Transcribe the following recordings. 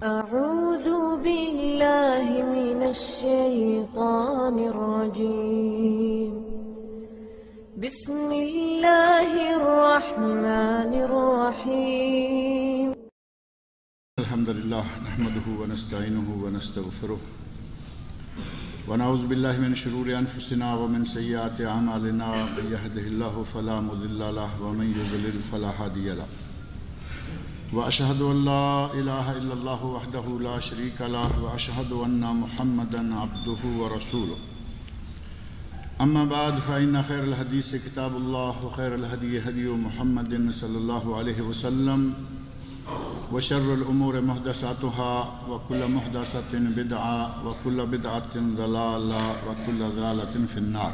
أعوذ بالله من الشيطان الرجيم. بسم الله الرحمن الرحيم. الحمد لله نحمده ونستعينه ونستغفره ونعوذ بالله من شرور أنفسنا ومن سيئات أعمالنا. من يهده الله فلا مضل له ومن يضلل فلا هادي له. وأشهد أن لا إله إلا الله وحده لا شريك له وأشهد أن محمدا عبده ورسوله. أما بعد فإن خير الحديث كتاب الله وخير الهدي هدي محمد صلى الله عليه وسلم وشر الأمور محدثاتها وكل محدثة بدعة وكل بدعة ضلالة وكل ضلالة في النار.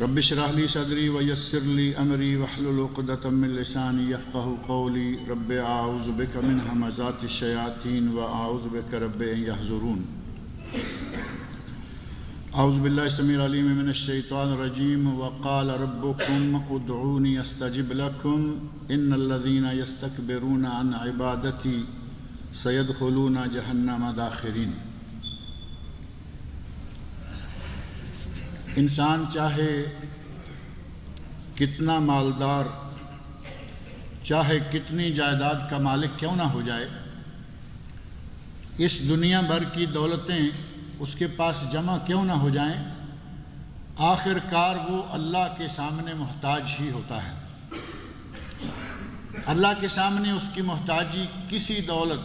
رب اشرح لي صدري ويسر لي أمري واحلل عقدة من لساني يفقهوا قولي. رب أعوذ بك من همزات الشياطين وأعوذ بك رب أن يحضرون. أعوذ بالله السميع العليم من الشيطان الرجيم. وقال ربكم ادعوني أستجب لكم إن الذين يستكبرون عن عبادتي سيدخلون جهنم داخرين. انسان چاہے کتنا مالدار، چاہے کتنی جائیداد کا مالک کیوں نہ ہو جائے، اس دنیا بھر کی دولتیں اس کے پاس جمع کیوں نہ ہو جائیں، آخر کار وہ اللہ کے سامنے محتاج ہی ہوتا ہے. اللہ کے سامنے اس کی محتاجی کسی دولت،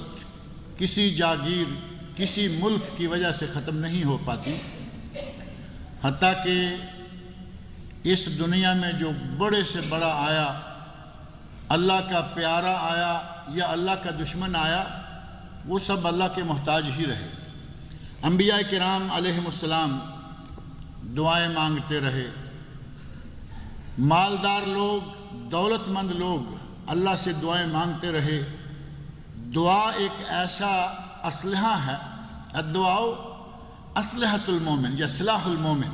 کسی جاگیر، کسی ملک کی وجہ سے ختم نہیں ہو پاتی. حتیٰ کہ اس دنیا میں جو بڑے سے بڑا آیا، اللہ کا پیارا آیا یا اللہ کا دشمن آیا، وہ سب اللہ کے محتاج ہی رہے. انبیاء کرام علیہم السلام دعائیں مانگتے رہے. مالدار لوگ، دولت مند لوگ اللہ سے دعائیں مانگتے رہے. دعا ایک ایسا اسلحہ ہے، الدعاء اسلحۃ المومن یا سلاح المومن.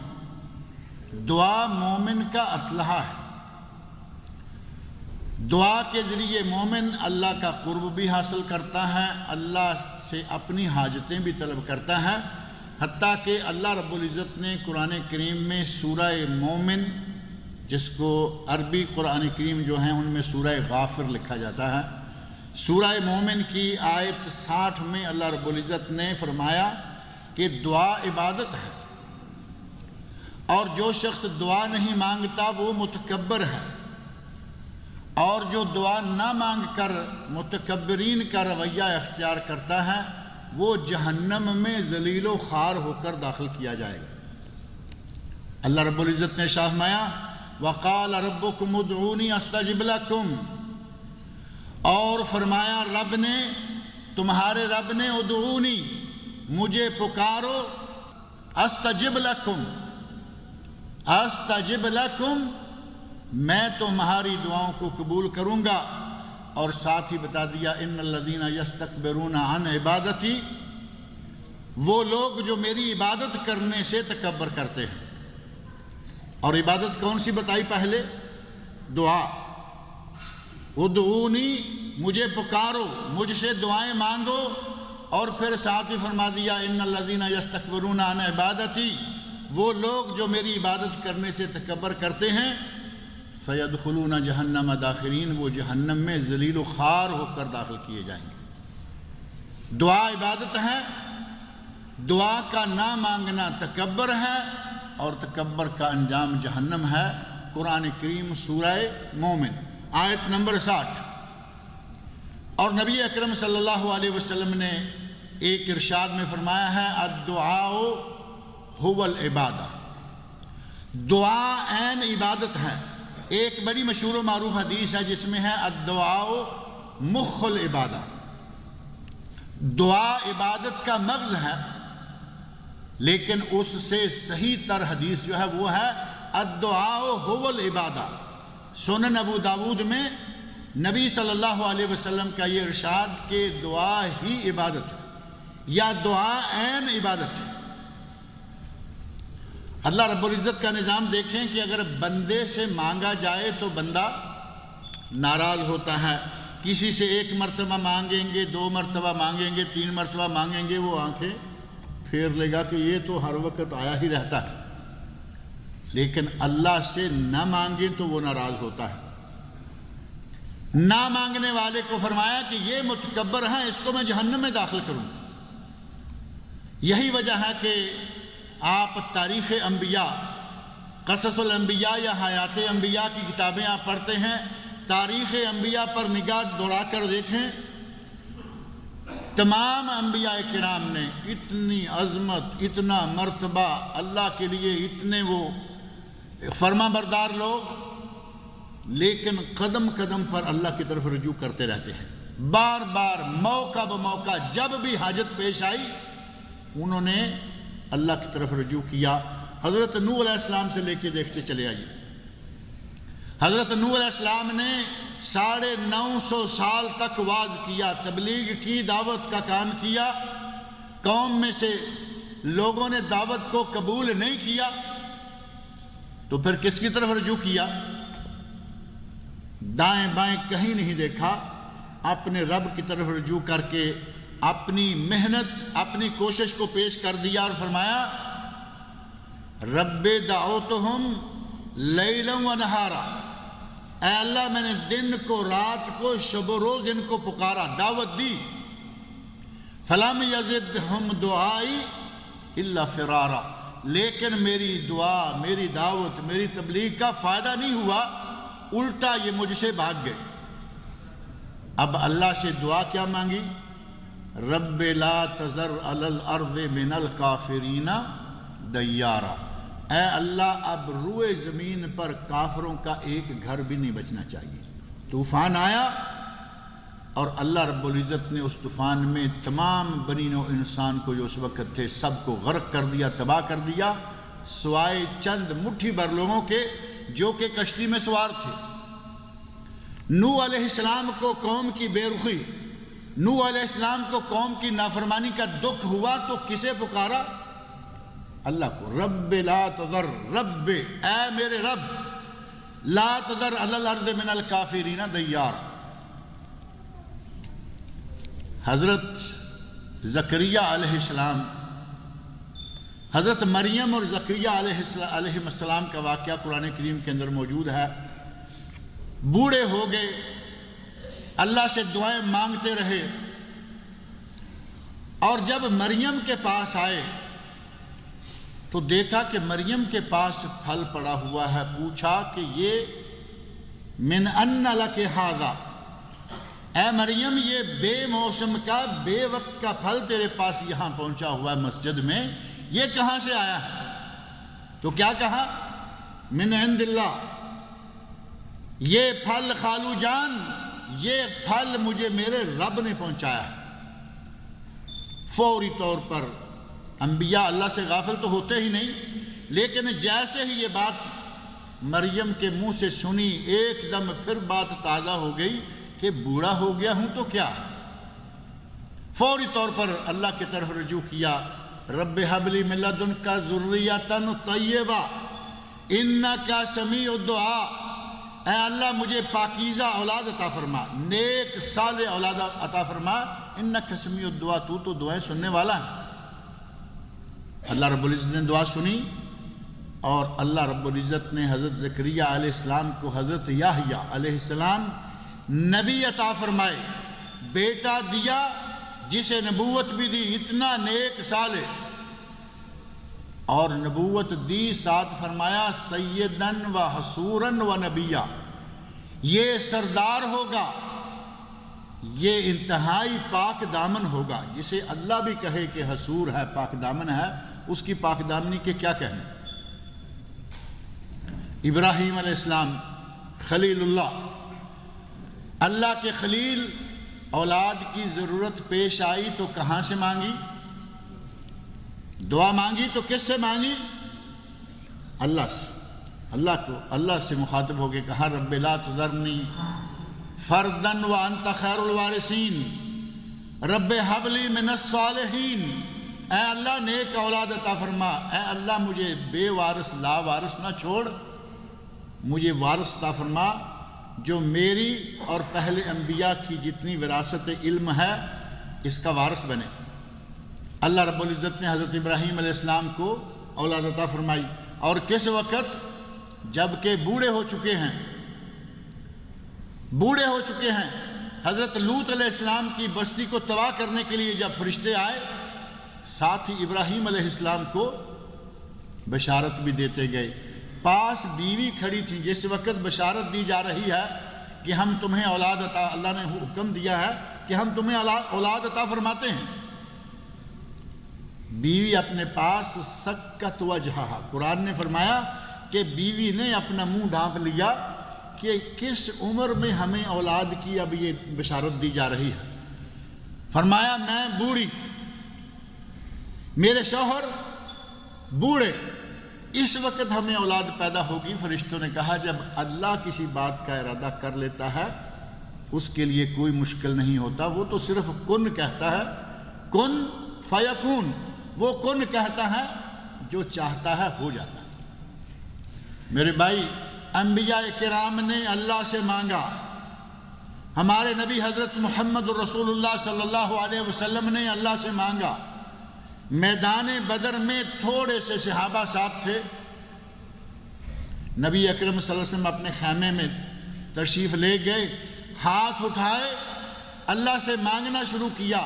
دعا مومن کا اسلحہ ہے. دعا کے ذریعے مومن اللہ کا قرب بھی حاصل کرتا ہے، اللہ سے اپنی حاجتیں بھی طلب کرتا ہے. حتیٰ کہ اللہ رب العزت نے قرآن کریم میں سورہ مومن، جس کو عربی قرآن کریم جو ہیں ان میں سورہ غافر لکھا جاتا ہے، سورہ مومن کی آیت 60 میں اللہ رب العزت نے فرمایا کہ دعا عبادت ہے، اور جو شخص دعا نہیں مانگتا وہ متکبر ہے، اور جو دعا نہ مانگ کر متکبرین کا رویہ اختیار کرتا ہے وہ جہنم میں ذلیل و خوار ہو کر داخل کیا جائے گا. اللہ رب العزت نے ارشاد فرمایا وقال ربکم ادعونی استجب لکم، اور فرمایا رب نے، تمہارے رب نے، ادعونی، مجھے پکارو، استجب لکم، استجب لکم، میں تمہاری دعاؤں کو قبول کروں گا. اور ساتھ ہی بتا دیا ان الذین یستکبرون عن عبادتی، وہ لوگ جو میری عبادت کرنے سے تکبر کرتے ہیں. اور عبادت کون سی بتائی پہلے؟ دعا. ادعونی، مجھے پکارو، مجھ سے دعائیں مانگو. اور پھر ساتھ ہی فرما دیا ان الذین یستکبرون عن عبادتی، وہ لوگ جو میری عبادت کرنے سے تکبر کرتے ہیں سیدخلون جہنم داخرین، وہ جہنم میں ذلیل و خوار ہو کر داخل کیے جائیں گے. دعا عبادت ہے، دعا کا نہ مانگنا تکبر ہے، اور تکبر کا انجام جہنم ہے. قرآن کریم سورہ مومن آیت نمبر 60. اور نبی اکرم صلی اللہ علیہ وسلم نے ایک ارشاد میں فرمایا ہے الدعاء هو العبادہ، دعا عین عبادت ہے. ایک بڑی مشہور و معروف حدیث ہے جس میں ہے الدعاء مخ العبادہ، دعا عبادت کا مغز ہے، لیکن اس سے صحیح تر حدیث جو ہے وہ ہے الدعاء هو العبادہ. سنن ابو داود میں نبی صلی اللہ علیہ وسلم کا یہ ارشاد کہ دعا ہی عبادت ہے یا دعا عین عبادت ہے. اللہ رب العزت کا نظام دیکھیں کہ اگر بندے سے مانگا جائے تو بندہ ناراض ہوتا ہے، کسی سے 1 مرتبہ مانگیں گے، 2 مرتبہ مانگیں گے، 3 مرتبہ مانگیں گے، وہ آنکھیں پھیر لے گا کہ یہ تو ہر وقت آیا ہی رہتا ہے۔ لیکن اللہ سے نہ مانگیں تو وہ ناراض ہوتا ہے۔ نہ مانگنے والے کو فرمایا کہ یہ متکبر ہیں، اس کو میں جہنم میں داخل کروں گا۔ یہی وجہ ہے کہ آپ تاریخ انبیاء، قصص الانبیاء یا حیات انبیاء کی کتابیں آپ پڑھتے ہیں، تاریخ انبیاء پر نگاہ دوڑا کر دیکھیں، تمام انبیاء کرام نے اتنی عظمت، اتنا مرتبہ اللہ کے لیے، اتنے وہ فرما بردار لوگ، لیکن قدم قدم پر اللہ کی طرف رجوع کرتے رہتے ہیں۔ بار بار موقع بموقع جب بھی حاجت پیش آئی انہوں نے اللہ کی طرف رجوع کیا۔ حضرت نوح علیہ السلام سے لے کے دیکھتے چلے آئیے، حضرت نوح علیہ السلام نے 950 سال تک وعظ کیا، تبلیغ کی، دعوت کا کام کیا، قوم میں سے لوگوں نے دعوت کو قبول نہیں کیا، تو پھر کس کی طرف رجوع کیا؟ دائیں بائیں کہیں نہیں دیکھا، اپنے رب کی طرف رجوع کر کے اپنی محنت، اپنی کوشش کو پیش کر دیا اور فرمایا رب دعوتہم لیلا و نہارا، اے اللہ میں نے دن کو، رات کو، شب و روز ان کو پکارا، دعوت دی، فلم یزدہم دعائی الا فرارا، لیکن میری دعا، میری دعوت، میری تبلیغ کا فائدہ نہیں ہوا، الٹا یہ مجھ سے بھاگ گئے۔ اب اللہ سے دعا کیا مانگی؟ رب لا تذر علی الارض من الکافرین دیارا، اے اللہ اب روئے زمین پر کافروں کا ایک گھر بھی نہیں بچنا چاہیے۔ طوفان آیا اور اللہ رب العزت نے اس طوفان میں تمام بنی نوع انسان کو جو اس وقت تھے سب کو غرق کر دیا، تباہ کر دیا، سوائے چند مٹھی بھر لوگوں کے جو کہ کشتی میں سوار تھے۔ نوح علیہ السلام کو قوم کی بے رخی، نوح علیہ السلام کو قوم کی نافرمانی کا دکھ ہوا تو کسے پکارا؟ اللہ کو۔ رب لا تذر، رب اے میرے رب، لا تذر علی الارض من الکافرین دیار۔ حضرت زکریا علیہ السلام، حضرت مریم اور زکریا علیہ السلام کا واقعہ قرآن کریم کے اندر موجود ہے۔ بوڑھے ہو گئے، اللہ سے دعائیں مانگتے رہے، اور جب مریم کے پاس آئے تو دیکھا کہ مریم کے پاس پھل پڑا ہوا ہے، پوچھا کہ یہ من ان لک ھذا، اے مریم یہ بے موسم کا، بے وقت کا پھل تیرے پاس یہاں پہنچا ہوا ہے مسجد میں، یہ کہاں سے آیا ہے؟ تو کیا کہا؟ من عند اللہ، یہ پھل خالو جان، یہ پھل مجھے میرے رب نے پہنچایا ہے۔ فوری طور پر انبیاء اللہ سے غافل تو ہوتے ہی نہیں، لیکن جیسے ہی یہ بات مریم کے منہ سے سنی، ایک دم پھر بات تازہ ہو گئی کہ بوڑھا ہو گیا ہوں تو کیا؟ فوری طور پر اللہ کی طرف رجوع کیا، رب ھب لی من لدنک ذریۃ طیبہ انک سمیع الدعاء، اے اللہ مجھے پاکیزہ اولاد عطا فرما، نیک صالح اولاد عطا فرما، انک سمیع الدعاء، تو دعائیں سننے والا ہے۔ اللہ رب العزت نے دعا سنی اور اللہ رب العزت نے حضرت زکریا علیہ السلام کو حضرت یحییٰ علیہ السلام نبی عطا فرمائے، بیٹا دیا جسے نبوت بھی دی، اتنا نیک صالح، اور نبوت دی، ساتھ فرمایا سیدن و حصورن و نبیہ، یہ سردار ہوگا، یہ انتہائی پاک دامن ہوگا۔ جسے اللہ بھی کہے کہ حصور ہے، پاک دامن ہے، اس کی پاک دامنی کے کیا کہنے۔ ابراہیم علیہ السلام خلیل اللہ، اللہ کے خلیل، اولاد کی ضرورت پیش آئی تو کہاں سے مانگی؟ دعا مانگی تو کس سے مانگی؟ اللہ سے۔ اللہ سے مخاطب ہو کے کہا رب لا تذرنی فردن وانت خیر الوارثین، رب ھب لی من الصالحین، اے اللہ نیک اولاد عطا فرما، اے اللہ مجھے بے وارث لا وارث نہ چھوڑ، مجھے وارث عطا فرما، جو میری اور پہلے انبیاء کی جتنی وراثت علم ہے اس کا وارث بنے۔ اللہ رب العزت نے حضرت ابراہیم علیہ السلام کو اولاد عطا فرمائی، اور کس وقت؟ جب کہ بوڑھے ہو چکے ہیں، بوڑھے ہو چکے ہیں۔ حضرت لوط علیہ السلام کی بستی کو تباہ کرنے کے لیے جب فرشتے آئے، ساتھ ہی ابراہیم علیہ السلام کو بشارت بھی دیتے گئے۔ پاس بیوی کھڑی تھی، جس وقت بشارت دی جا رہی ہے کہ ہم تمہیں اولاد عطا، اللہ نے حکم دیا ہے کہ ہم تمہیں اولاد عطا فرماتے ہیں، بیوی اپنے پاس سکت وجہہا، قرآن نے فرمایا کہ بیوی نے اپنا منہ ڈھانپ لیا کہ کس عمر میں ہمیں اولاد کی اب یہ بشارت دی جا رہی ہے۔ فرمایا میں بوڑھی، میرے شوہر بوڑھے، اس وقت ہمیں اولاد پیدا ہوگی۔ فرشتوں نے کہا جب اللہ کسی بات کا ارادہ کر لیتا ہے اس کے لیے کوئی مشکل نہیں ہوتا، وہ تو صرف کن کہتا ہے، کن فیکون، وہ کن کہتا ہے، جو چاہتا ہے ہو جاتا ہے۔ میرے بھائی، انبیاء کرام نے اللہ سے مانگا، ہمارے نبی حضرت محمد رسول اللہ صلی اللہ علیہ وسلم نے اللہ سے مانگا۔ میدان بدر میں تھوڑے سے صحابہ ساتھ تھے، نبی اکرم صلی اللہ علیہ وسلم اپنے خیمے میں تشریف لے گئے، ہاتھ اٹھائے، اللہ سے مانگنا شروع کیا۔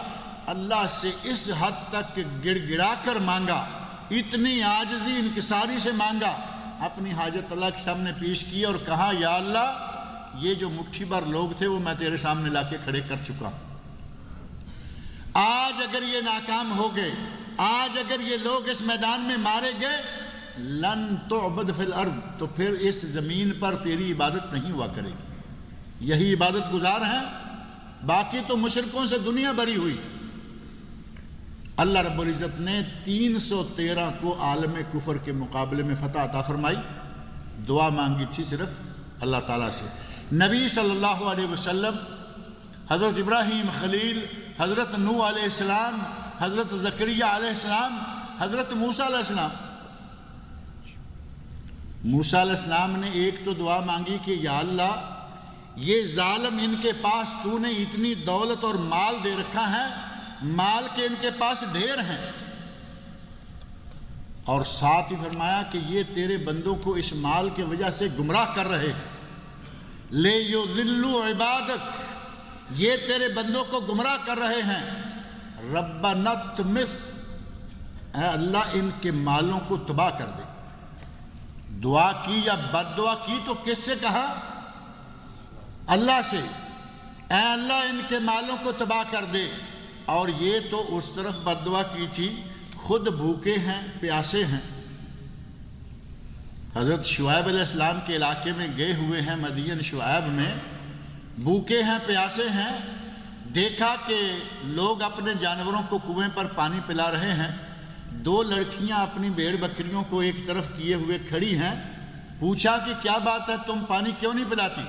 اللہ سے اس حد تک گڑ گڑا کر مانگا، اتنی عاجزی انکساری سے مانگا، اپنی حاجت اللہ کے سامنے پیش کی اور کہا یا اللہ یہ جو مٹھی بھر لوگ تھے وہ میں تیرے سامنے لا کے کھڑے کر چکا ہوں، آج اگر یہ ناکام ہو گئے، آج اگر یہ لوگ اس میدان میں مارے گئے، لن تعبد فی الارض، تو پھر اس زمین پر تیری عبادت نہیں ہوا کرے گی۔ یہی عبادت گزار ہیں، باقی تو مشرکوں سے دنیا بری ہوئی۔ اللہ رب العزت نے 313 کو عالم کفر کے مقابلے میں فتح عطا فرمائی۔ دعا مانگی تھی صرف اللہ تعالیٰ سے۔ نبی صلی اللہ علیہ وسلم، حضرت ابراہیم خلیل، حضرت نوح علیہ السلام، حضرت زکریا علیہ السلام، حضرت موسیٰ علیہ السلام، موسیٰ علیہ السلام نے ایک تو دعا مانگی کہ یا اللہ یہ ظالم، ان کے پاس تو نے اتنی دولت اور مال دے رکھا ہے، مال کے ان کے پاس ڈھیر ہیں، اور ساتھ ہی فرمایا کہ یہ تیرے بندوں کو اس مال کی وجہ سے گمراہ کر رہے ہیں، لیضلوا عبادک، یہ تیرے بندوں کو گمراہ کر رہے ہیں، ربنا اطمس، اے اللہ ان کے مالوں کو تباہ کر دے۔ دعا کی یا بد دعا کی تو کس سے کہا؟ اللہ سے، اے اللہ ان کے مالوں کو تباہ کر دے۔ اور یہ تو اس طرف بد دعا کی تھی، خود بھوکے ہیں، پیاسے ہیں۔ حضرت شعیب علیہ السلام کے علاقے میں گئے ہوئے ہیں، مدین شعیب میں، بھوکے ہیں، پیاسے ہیں، دیکھا کہ لوگ اپنے جانوروں کو کنویں پر پانی پلا رہے ہیں، دو لڑکیاں اپنی بھیڑ بکریوں کو ایک طرف کیے ہوئے کھڑی ہیں، پوچھا کہ کیا بات ہے، تم پانی کیوں نہیں پلاتی؟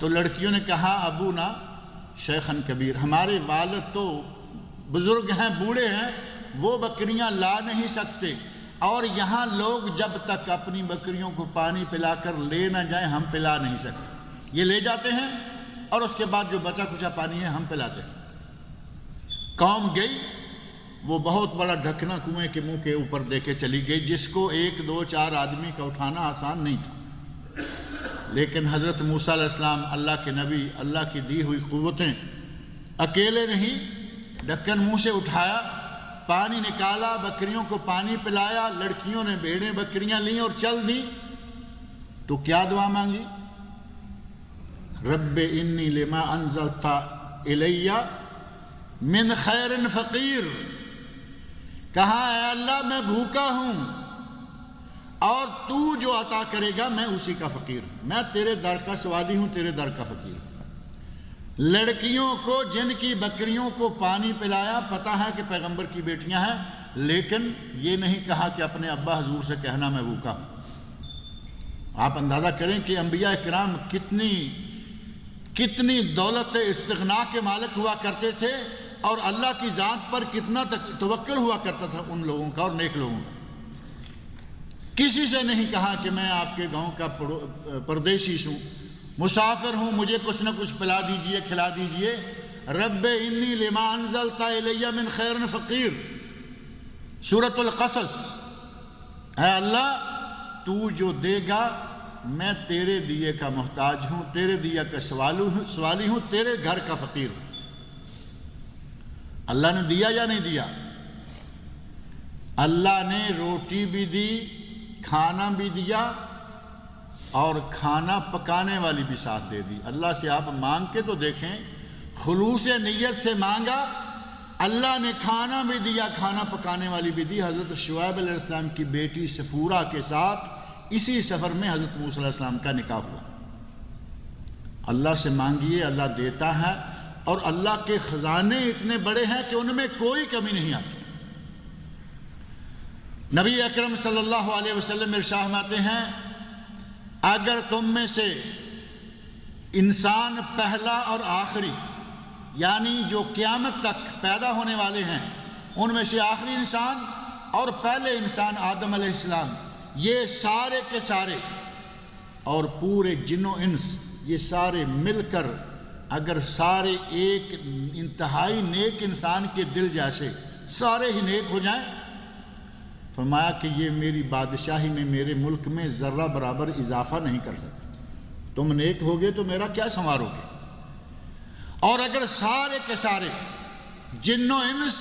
تو لڑکیوں نے کہا ابونا شیخن کبیر، ہمارے والد تو بزرگ ہیں، بوڑھے ہیں، وہ بکریاں لا نہیں سکتے، اور یہاں لوگ جب تک اپنی بکریوں کو پانی پلا کر لے نہ جائیں ہم پلا نہیں سکتے، یہ لے جاتے ہیں اور اس کے بعد جو بچا کچا پانی ہے ہم پلاتے ہیں۔ قوم گئی، وہ بہت بڑا ڈھکنا کنویں کے منہ کے اوپر دے کے چلی گئی، جس کو 1 2 4 آدمی کا اٹھانا آسان نہیں تھا، لیکن حضرت موسیٰ علیہ السلام، اللہ کے نبی، اللہ کی دی ہوئی قوتیں، اکیلے نہیں، ڈھکن منہ سے اٹھایا، پانی نکالا، بکریوں کو پانی پلایا، لڑکیوں نے بھیڑیں بکریاں لیں اور چل دیں۔ تو کیا دعا مانگی؟ رب انی لما انزلت الی من خیر فقیر، کہا اے اللہ میں بھوکا ہوں اور تو جو عطا کرے گا میں اسی کا فقیر ہوں، میں تیرے در کا سوادی ہوں، تیرے در کا فقیر ہوں۔ لڑکیوں کو، جن کی بکریوں کو پانی پلایا، پتہ ہے کہ پیغمبر کی بیٹیاں ہیں، لیکن یہ نہیں کہا کہ اپنے ابا حضور سے کہنا میں بھوکا ہوں۔ آپ اندازہ کریں کہ انبیاء کرام کتنی دولت استغنا کے مالک ہوا کرتے تھے، اور اللہ کی ذات پر کتنا توکل ہوا کرتا تھا ان لوگوں کا اور نیک لوگوں کا۔ کسی سے نہیں کہا کہ میں آپ کے گاؤں کا پردیسی ہوں، مسافر ہوں، مجھے کچھ نہ کچھ پلا دیجئے، کھلا دیجئے۔ رب انی لما انزلت الی من خیر فقیر، سورۃ القصص۔ اے اللہ تو جو دے گا میں تیرے دیے کا محتاج ہوں، تیرے دیے کا سوالی ہوں، تیرے گھر کا فقیر ہوں۔ اللہ نے دیا یا نہیں دیا؟ اللہ نے روٹی بھی دی، کھانا بھی دیا، اور کھانا پکانے والی بھی ساتھ دے دی۔ اللہ سے آپ مانگ کے تو دیکھیں، خلوص نیت سے مانگا، اللہ نے کھانا بھی دیا، کھانا پکانے والی بھی دی۔ حضرت شعیب علیہ السلام کی بیٹی سفورہ کے ساتھ اسی سفر میں حضرت موسیٰ علیہ السلام کا نکاح ہوا۔ اللہ سے مانگیے، اللہ دیتا ہے، اور اللہ کے خزانے اتنے بڑے ہیں کہ ان میں کوئی کمی نہیں آتی۔ نبی اکرم صلی اللہ علیہ وسلم ارشاد فرماتے ہیں، اگر تم میں سے انسان پہلا اور آخری، یعنی جو قیامت تک پیدا ہونے والے ہیں ان میں سے آخری انسان اور پہلے انسان آدم علیہ السلام، یہ سارے کے سارے اور پورے جن و انس، یہ سارے مل کر اگر سارے ایک انتہائی نیک انسان کے دل جیسے سارے ہی نیک ہو جائیں، فرمایا کہ یہ میری بادشاہی میں، میرے ملک میں ذرہ برابر اضافہ نہیں کر سکتے۔ تم نیک ہوگے تو میرا کیا سنوارو گے؟ اور اگر سارے کے سارے جن و انس